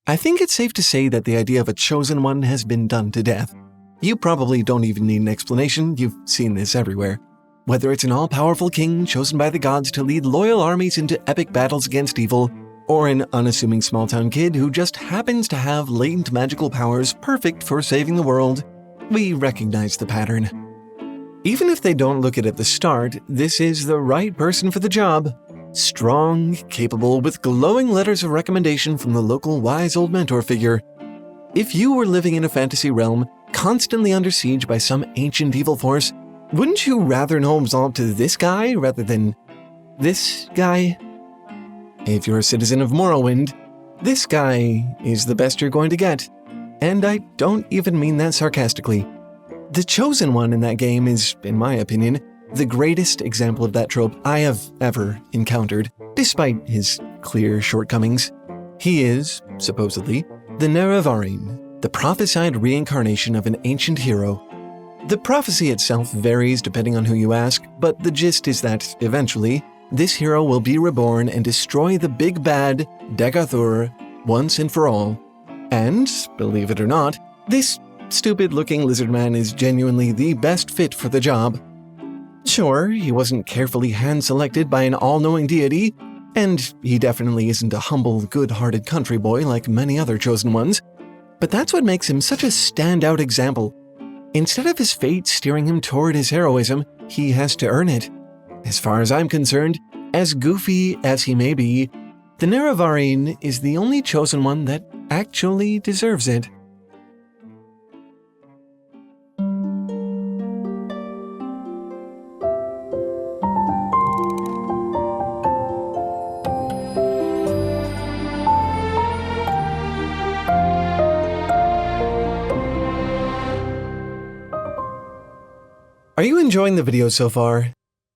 I think it's safe to say that the idea of a chosen one has been done to death. You probably don't even need an explanation, you've seen this everywhere. Whether it's an all-powerful king chosen by the gods to lead loyal armies into epic battles against evil, or an unassuming small-town kid who just happens to have latent magical powers perfect for saving the world, we recognize the pattern. Even if they don't look it at the start, this is the right person for the job. Strong, capable, with glowing letters of recommendation from the local wise old mentor figure. If you were living in a fantasy realm, constantly under siege by some ancient evil force, wouldn't you rather know resolve to this guy rather than this guy? If you're a citizen of Morrowind, this guy is the best you're going to get. And I don't even mean that sarcastically. The Chosen One in that game is, in my opinion, the greatest example of that trope I have ever encountered, despite his clear shortcomings. He is, supposedly, the Nerevarine, the prophesied reincarnation of an ancient hero. The prophecy itself varies depending on who you ask, but the gist is that, eventually, this hero will be reborn and destroy the big bad, Degathur, once and for all. And, believe it or not, this stupid-looking lizard man is genuinely the best fit for the job. Sure, he wasn't carefully hand-selected by an all-knowing deity, and he definitely isn't a humble, good-hearted country boy like many other chosen ones, but that's what makes him such a standout example. Instead of his fate steering him toward his heroism, he has to earn it. As far as I'm concerned, as goofy as he may be, the Nerevarine is the only chosen one that actually deserves it. Are you enjoying the video so far?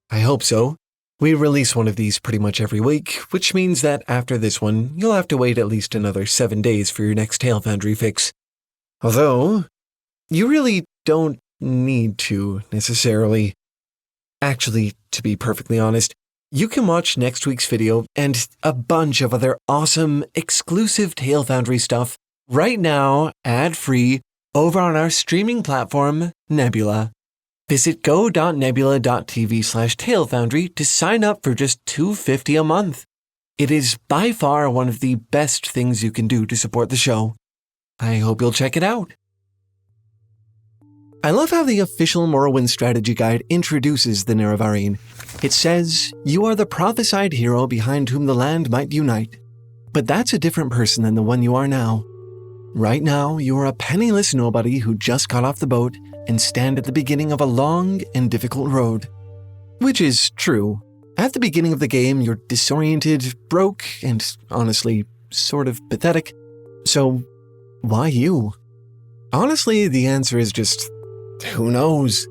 I hope so. We release one of these pretty much every week, which means that after this one, you'll have to wait at least another 7 days for your next Foundry fix. Although, you really don't need to, necessarily. Actually, to be perfectly honest, you can watch next week's video and a bunch of other awesome, exclusive Foundry stuff right now, ad-free, over on our streaming platform, Nebula. Visit go.nebula.tv/TaleFoundry to sign up for just $2.50 a month. It is by far one of the best things you can do to support the show. I hope you'll check it out. I love how the official Morrowind strategy guide introduces the Nerevarine. It says, "You are the prophesied hero behind whom the land might unite." But that's a different person than the one you are now. Right now, you are a penniless nobody who just got off the boat and stand at the beginning of a long and difficult road. Which is true. At the beginning of the game, you're disoriented, broke, and honestly, sort of pathetic. So, why you? Honestly, the answer is just, who knows?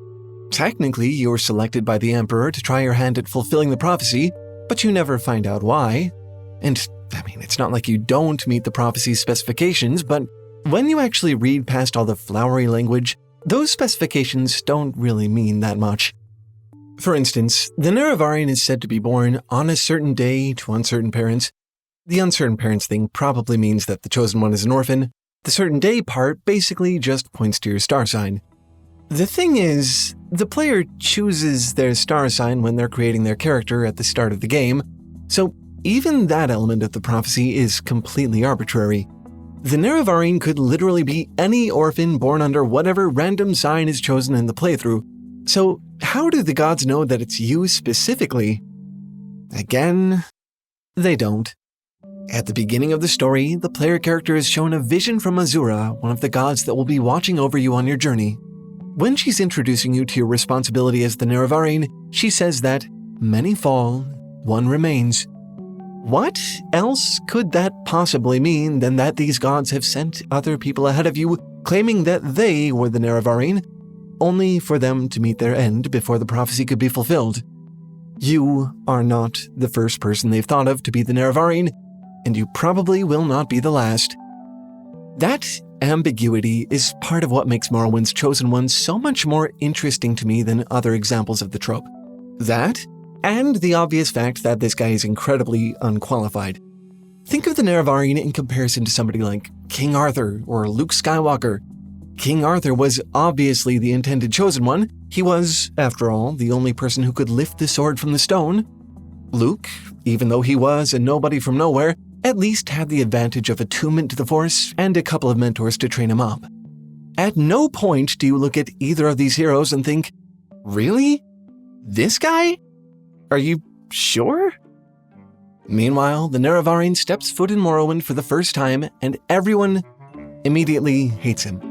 Technically, you were selected by the Emperor to try your hand at fulfilling the prophecy, but you never find out why. And, it's not like you don't meet the prophecy's specifications, but when you actually read past all the flowery language, those specifications don't really mean that much. For instance, the Nerevarine is said to be born on a certain day to uncertain parents. The uncertain parents thing probably means that the chosen one is an orphan. The certain day part basically just points to your star sign. The thing is, the player chooses their star sign when they're creating their character at the start of the game, so even that element of the prophecy is completely arbitrary. The Nerevarine could literally be any orphan born under whatever random sign is chosen in the playthrough. So how do the gods know that it's you specifically? Again, they don't. At the beginning of the story, the player character is shown a vision from Azura, one of the gods that will be watching over you on your journey. When she's introducing you to your responsibility as the Nerevarine, she says that many fall, one remains. What else could that possibly mean than that these gods have sent other people ahead of you, claiming that they were the Nerevarine, only for them to meet their end before the prophecy could be fulfilled? You are not the first person they've thought of to be the Nerevarine, and you probably will not be the last. That ambiguity is part of what makes Morrowind's Chosen One so much more interesting to me than other examples of the trope. That, and the obvious fact that this guy is incredibly unqualified. Think of the Nerevarine in comparison to somebody like King Arthur or Luke Skywalker. King Arthur was obviously the intended chosen one. He was, after all, the only person who could lift the sword from the stone. Luke, even though he was a nobody from nowhere, at least had the advantage of attunement to the Force and a couple of mentors to train him up. At no point do you look at either of these heroes and think, really? This guy? Are you sure? Meanwhile, the Nerevarine steps foot in Morrowind for the first time, and everyone immediately hates him.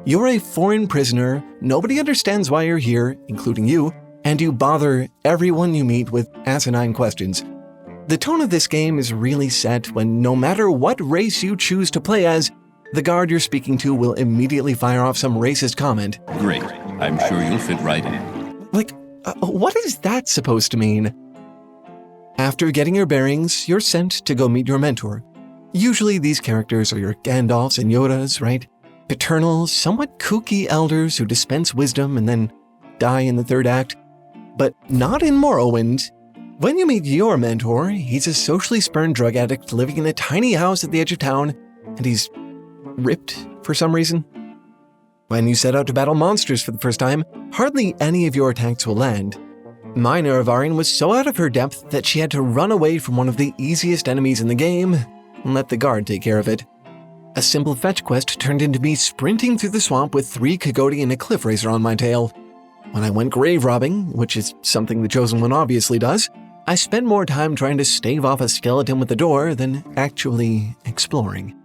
You're a foreign prisoner, nobody understands why you're here, including you, and you bother everyone you meet with asinine questions. The tone of this game is really set when no matter what race you choose to play as, the guard you're speaking to will immediately fire off some racist comment. Great. I'm sure you'll fit right in. What is that supposed to mean? After getting your bearings, you're sent to go meet your mentor. Usually these characters are your Gandalfs and Yodas, right? Paternal, somewhat kooky elders who dispense wisdom and then die in the third act. But not in Morrowind. When you meet your mentor, he's a socially spurned drug addict living in a tiny house at the edge of town, and he's ripped for some reason. When you set out to battle monsters for the first time, hardly any of your attacks will land. My Nerevarine was so out of her depth that she had to run away from one of the easiest enemies in the game and let the guard take care of it. A simple fetch quest turned into me sprinting through the swamp with 3 Kagoti and a cliff racer on my tail. When I went grave robbing, which is something the Chosen One obviously does, I spent more time trying to stave off a skeleton with the door than actually exploring.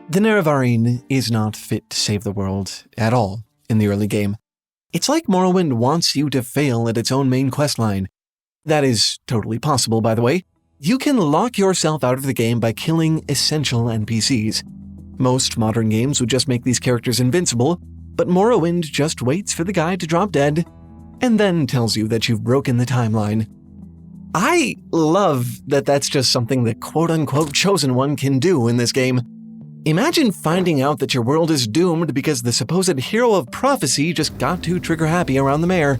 The Nerevarine is not fit to save the world at all in the early game. It's like Morrowind wants you to fail at its own main questline. That is totally possible, by the way. You can lock yourself out of the game by killing essential NPCs. Most modern games would just make these characters invincible, but Morrowind just waits for the guy to drop dead, and then tells you that you've broken the timeline. I love that that's just something the quote-unquote Chosen One can do in this game. Imagine finding out that your world is doomed because the supposed hero of prophecy just got too trigger-happy around the mayor.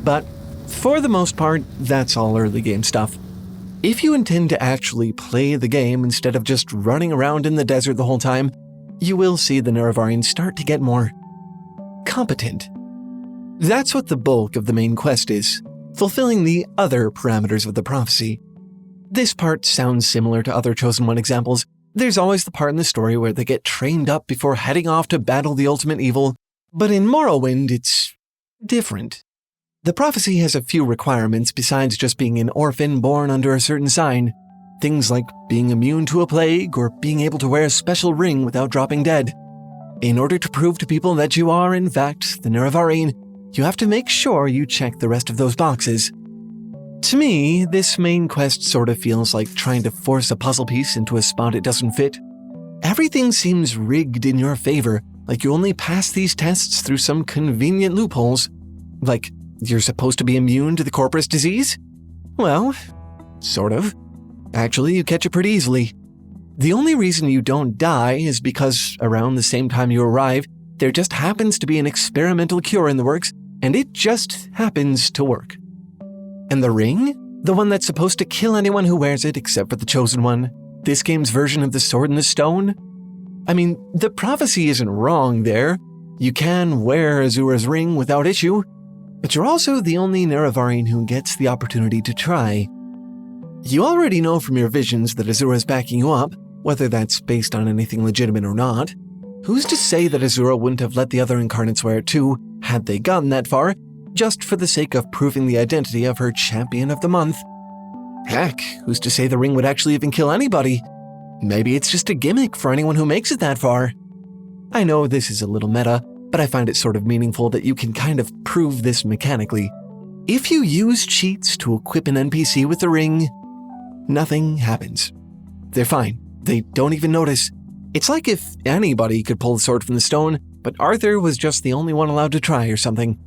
But for the most part, that's all early game stuff. If you intend to actually play the game instead of just running around in the desert the whole time, you will see the Nerevarine start to get more competent. That's what the bulk of the main quest is, fulfilling the other parameters of the prophecy. This part sounds similar to other Chosen One examples. There's always the part in the story where they get trained up before heading off to battle the ultimate evil, but in Morrowind it's different. The prophecy has a few requirements besides just being an orphan born under a certain sign. Things like being immune to a plague or being able to wear a special ring without dropping dead. In order to prove to people that you are, in fact, the Nerevarine, you have to make sure you check the rest of those boxes. To me, this main quest sort of feels like trying to force a puzzle piece into a spot it doesn't fit. Everything seems rigged in your favor, like you only pass these tests through some convenient loopholes. Like, you're supposed to be immune to the Corpus disease? Well, sort of. Actually, you catch it pretty easily. The only reason you don't die is because around the same time you arrive, there just happens to be an experimental cure in the works, and it just happens to work. And the ring? The one that's supposed to kill anyone who wears it except for the Chosen One? This game's version of the Sword in the Stone? I mean, the prophecy isn't wrong there. You can wear Azura's ring without issue, but you're also the only Nerevarine who gets the opportunity to try. You already know from your visions that Azura's backing you up, whether that's based on anything legitimate or not. Who's to say that Azura wouldn't have let the other incarnates wear it too, had they gotten that far, just for the sake of proving the identity of her champion of the month? Heck, who's to say the ring would actually even kill anybody? Maybe it's just a gimmick for anyone who makes it that far. I know this is a little meta, but I find it sort of meaningful that you can kind of prove this mechanically. If you use cheats to equip an NPC with the ring, nothing happens. They're fine. They don't even notice. It's like if anybody could pull the sword from the stone, but Arthur was just the only one allowed to try or something.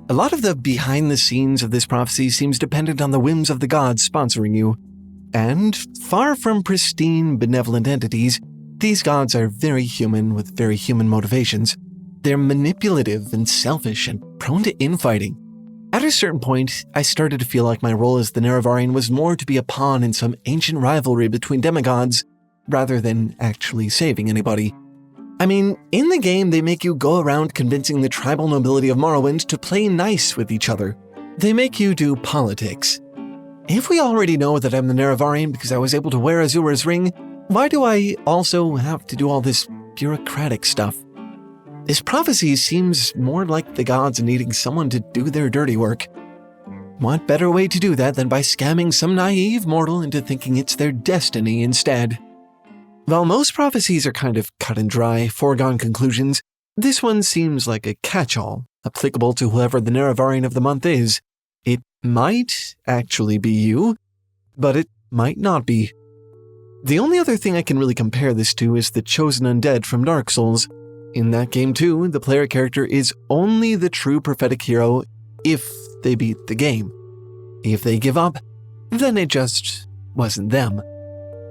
A lot of the behind the scenes of this prophecy seems dependent on the whims of the gods sponsoring you. And far from pristine, benevolent entities, these gods are very human with very human motivations. They're manipulative and selfish and prone to infighting. At a certain point, I started to feel like my role as the Nerevarine was more to be a pawn in some ancient rivalry between demigods, rather than actually saving anybody. I mean, in the game, they make you go around convincing the tribal nobility of Morrowind to play nice with each other. They make you do politics. If we already know that I'm the Nerevarine because I was able to wear Azura's ring, why do I also have to do all this bureaucratic stuff? This prophecy seems more like the gods needing someone to do their dirty work. What better way to do that than by scamming some naive mortal into thinking it's their destiny instead? While most prophecies are kind of cut and dry, foregone conclusions, this one seems like a catch-all, applicable to whoever the Nerevarine of the month is. It might actually be you, but it might not be. The only other thing I can really compare this to is the Chosen Undead from Dark Souls. In that game too, the player character is only the true prophetic hero if they beat the game. If they give up, then it just wasn't them.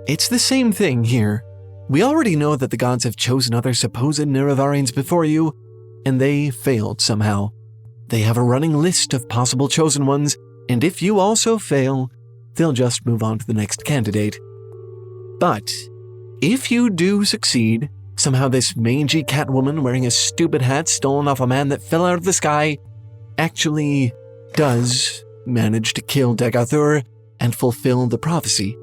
It's the same thing here. We already know that the gods have chosen other supposed Nerevarines before you, and they failed somehow. They have a running list of possible chosen ones, and if you also fail, they'll just move on to the next candidate. But if you do succeed, somehow this mangy cat woman wearing a stupid hat stolen off a man that fell out of the sky actually does manage to kill Degathur and fulfill the prophecy.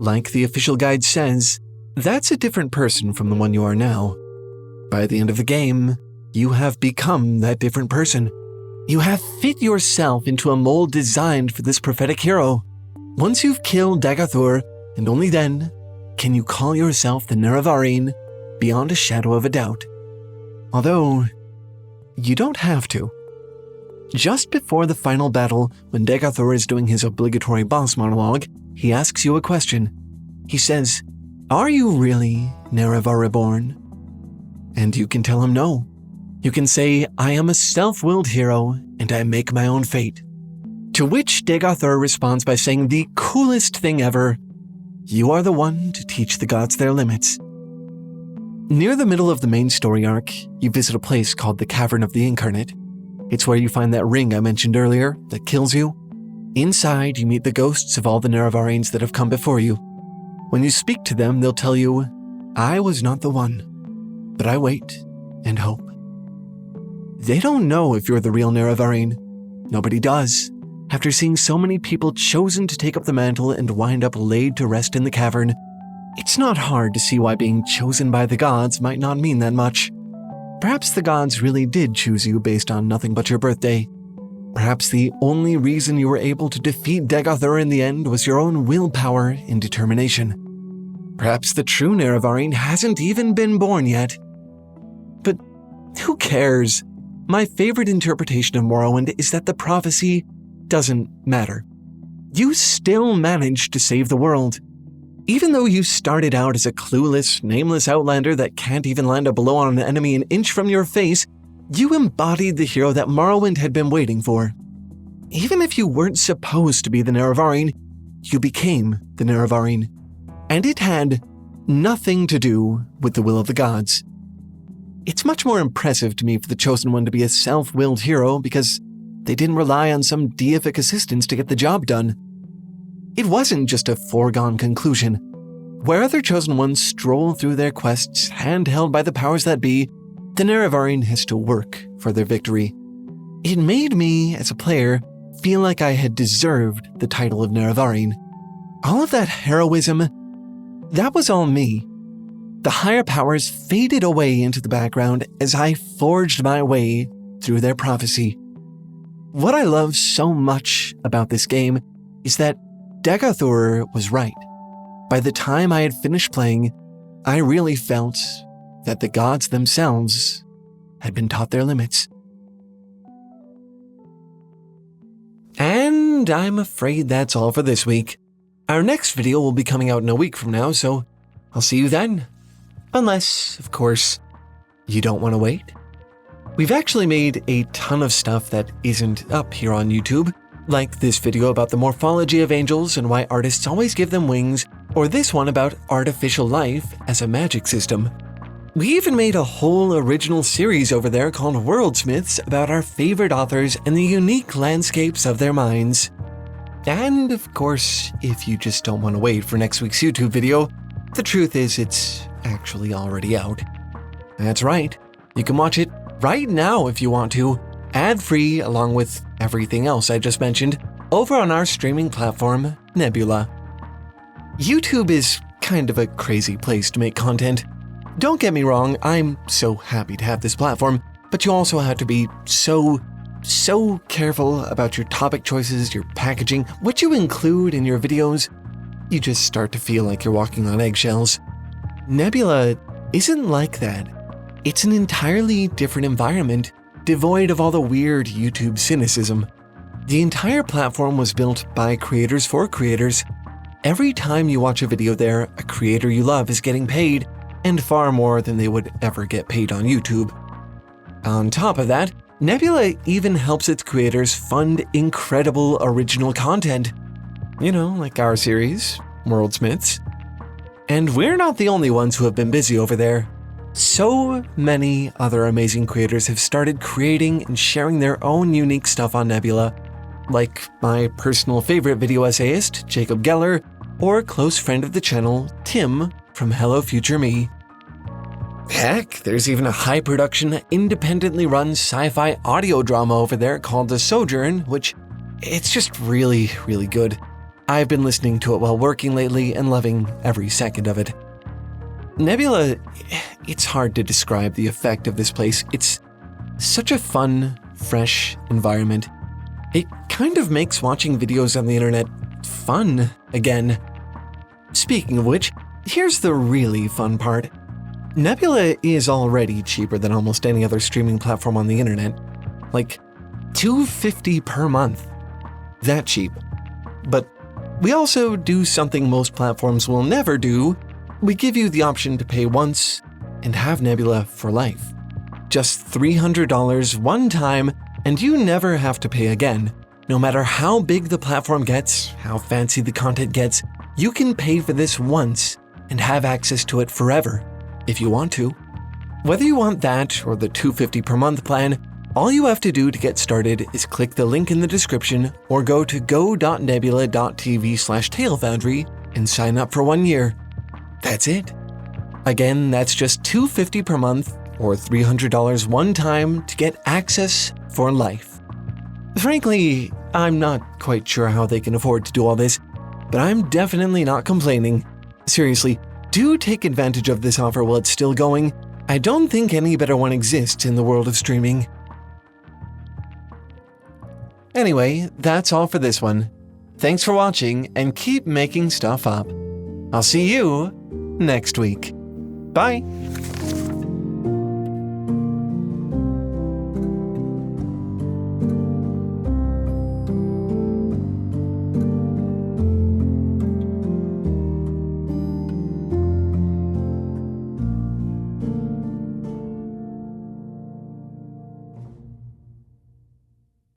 Like the official guide says, that's a different person from the one you are now. By the end of the game, you have become that different person. You have fit yourself into a mold designed for this prophetic hero. Once you've killed Degathur, and only then, can you call yourself the Nerevarine beyond a shadow of a doubt. Although, you don't have to. Just before the final battle, when Degathur is doing his obligatory boss monologue, he asks you a question. He says, "Are you really Nerevar Reborn?" And you can tell him no. You can say, "I am a self-willed hero, and I make my own fate." To which Degathur responds by saying the coolest thing ever, "You are the one to teach the gods their limits." Near the middle of the main story arc, you visit a place called the Cavern of the Incarnate. It's where you find that ring I mentioned earlier that kills you. Inside, you meet the ghosts of all the Nerevarines that have come before you. When you speak to them, they'll tell you, "I was not the one, but I wait and hope." They don't know if you're the real Nerevarine. Nobody does. After seeing so many people chosen to take up the mantle and wind up laid to rest in the cavern, it's not hard to see why being chosen by the gods might not mean that much. Perhaps the gods really did choose you based on nothing but your birthday. Perhaps the only reason you were able to defeat Degathur in the end was your own willpower and determination. Perhaps the true Nerevarine hasn't even been born yet. But who cares? My favorite interpretation of Morrowind is that the prophecy doesn't matter. You still managed to save the world. Even though you started out as a clueless, nameless outlander that can't even land a blow on an enemy an inch from your face, you embodied the hero that Morrowind had been waiting for. Even if you weren't supposed to be the Nerevarine, you became the Nerevarine. And it had nothing to do with the will of the gods. It's much more impressive to me for the Chosen One to be a self-willed hero because they didn't rely on some deific assistance to get the job done. It wasn't just a foregone conclusion. Where other Chosen Ones stroll through their quests handheld by the powers that be, the Nerevarine has to work for their victory. It made me, as a player, feel like I had deserved the title of Nerevarine. All of that heroism, that was all me. The higher powers faded away into the background as I forged my way through their prophecy. What I love so much about this game is that Degathur was right. By the time I had finished playing, I really felt that the gods themselves had been taught their limits. And I'm afraid that's all for this week. Our next video will be coming out in a week from now, so I'll see you then. Unless, of course, you don't want to wait. We've actually made a ton of stuff that isn't up here on YouTube, like this video about the morphology of angels and why artists always give them wings, or this one about artificial life as a magic system. We even made a whole original series over there called Worldsmiths about our favorite authors and the unique landscapes of their minds. And of course, if you just don't want to wait for next week's YouTube video, the truth is it's actually already out. That's right, you can watch it right now if you want to, ad-free along with everything else I just mentioned, over on our streaming platform, Nebula. YouTube is kind of a crazy place to make content. Don't get me wrong, I'm so happy to have this platform, but you also have to be so careful about your topic choices, your packaging, what you include in your videos. You just start to feel like you're walking on eggshells. Nebula isn't like that. It's an entirely different environment, devoid of all the weird YouTube cynicism. The entire platform was built by creators for creators. Every time you watch a video there, a creator you love is getting paid, and far more than they would ever get paid on YouTube. On top of that, Nebula even helps its creators fund incredible original content. You know, like our series, Worldsmiths. And we're not the only ones who have been busy over there. So many other amazing creators have started creating and sharing their own unique stuff on Nebula, like my personal favorite video essayist, Jacob Geller, or close friend of the channel, Tim from Hello Future Me. Heck, there's even a high-production, independently run sci-fi audio drama over there called The Sojourn, which it's just really good. I've been listening to it while working lately and loving every second of it. Nebula, it's hard to describe the effect of this place. It's such a fun, fresh environment. It kind of makes watching videos on the internet fun again. Speaking of which, here's the really fun part. Nebula is already cheaper than almost any other streaming platform on the internet. Like $2.50 per month. That cheap. But we also do something most platforms will never do. We give you the option to pay once and have Nebula for life. Just $300 one time, and you never have to pay again. No matter how big the platform gets, how fancy the content gets, you can pay for this once and have access to it forever, if you want to. Whether you want that or the $2.50 per month plan, all you have to do to get started is click the link in the description or go to go.nebula.tv/Talefoundry and sign up for 1 year. That's it. Again, that's just $2.50 per month or $300 one time to get access for life. Frankly, I'm not quite sure how they can afford to do all this, but I'm definitely not complaining. Seriously, do take advantage of this offer while it's still going. I don't think any better one exists in the world of streaming. Anyway, that's all for this one. Thanks for watching and keep making stuff up. I'll see you next week. Bye!